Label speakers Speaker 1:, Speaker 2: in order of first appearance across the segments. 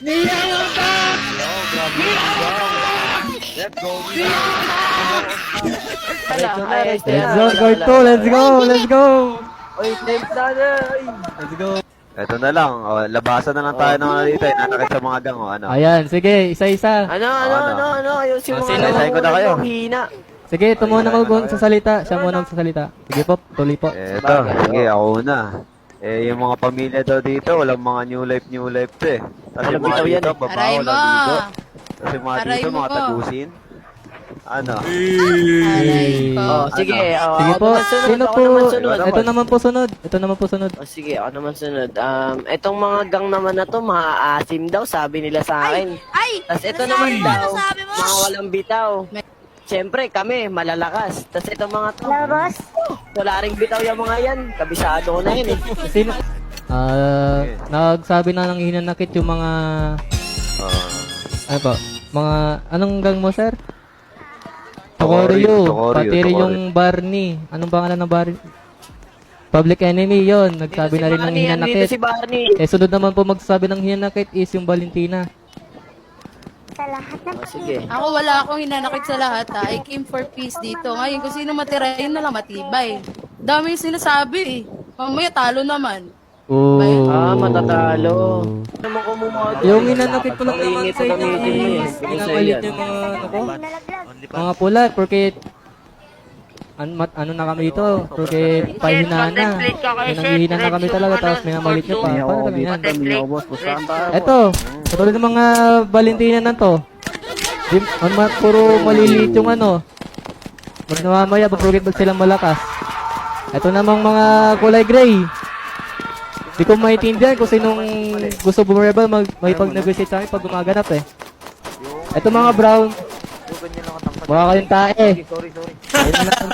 Speaker 1: Let's go.
Speaker 2: Let's go, Corto! Let's go! Let's go!
Speaker 3: Oy, time sana!
Speaker 2: Let's go!
Speaker 1: Ito na lang, labasan na lang tayo ng ano dito, nanakit sa mga gang, ano.
Speaker 2: Ayan, sige, isa-isa.
Speaker 3: Ano? Ayusin mo
Speaker 1: sige, sayin ko na kayo.
Speaker 3: Hina.
Speaker 2: Sige, ito muna magsasalita. Siya muna magsasalita. Sige po, tuloy po.
Speaker 1: Eto, sige, ako na. Yung mga pamilya daw dito, walang mga new life to eh. Tapos yung mga dito, babaw, laligo. Tapos yung mga dito, mga tagusin. Ano?
Speaker 3: Sige,
Speaker 2: Sige po, sino po? Ito naman po sunod. Ito naman po sunod.
Speaker 3: Sige, ako naman sunod. Etong mga gang naman na to, maaasim daw, sabi nila sa akin. Tapos ito naman daw, mga walang bitaw. Siyempre, kami, malalakas. Tapos itong mga to, wala ring bitaw yung mga yan. Kabisado ko na yun eh.
Speaker 2: Sino? Nagsabi na ng hinanakit yung mga... Ano po? Mga... Anong gang mo, sir? Tokoryo. Pati rin yung Barney. Anong pangalan ng Barney? Public enemy yon. Nagsabi na rin ng hinanakit.
Speaker 3: Dito si Barney.
Speaker 2: Sunod naman po magsasabi ng hinanakit is yung Valentina.
Speaker 3: Sige.
Speaker 4: Ako wala akong hinanakit sa lahat ha. I came for peace dito. Ngayon kung sino matira yun na lang matibay. Dami yung sinasabi eh. Mamaya talo naman.
Speaker 2: Oh.
Speaker 3: Matatalo. Naman ko mumado.
Speaker 2: Yung hinanakit ko lang naman sa inyo is pinamalit yung mga mga pula porque ano na kami dito porque pahina na. Nanghihina na kami talaga tapos minamalit nyo pa. Paano kami yan? Eto, katulad ng mga Valentina na to. Puro maliliit yung ano. Mamaya papurugit ba silang malakas. Eto namang mga kulay gray. Di ko maintindihan kung sinong gusto bumarebel may pag-negotiate sa akin pag gumaganap eh. Eto mga brown. Mukha kayong tae. Ayun na lang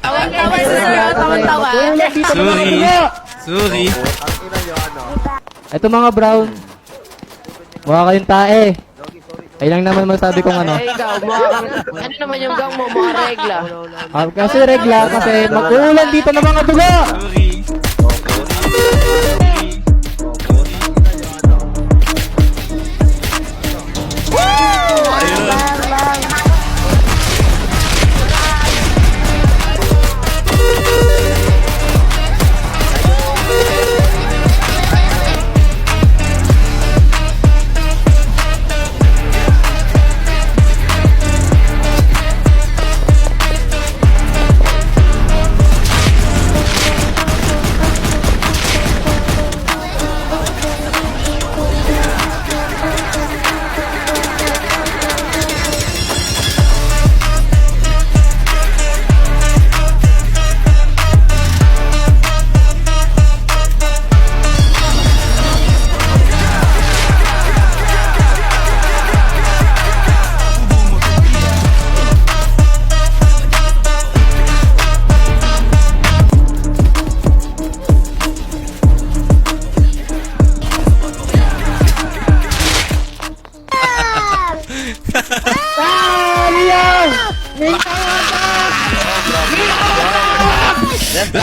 Speaker 4: Tawang-tawa sila. Tawang-tawa.
Speaker 5: Sorry.
Speaker 2: Eto mga brown. Mukha kayong tae. Ayun lang naman masabi kong ano.
Speaker 3: Ikaw, ano naman yung gang mo, mga regla?
Speaker 2: Kasi regla, kasi mag-uulan dito ng mga dugo!
Speaker 5: Sorry.
Speaker 1: Let's go.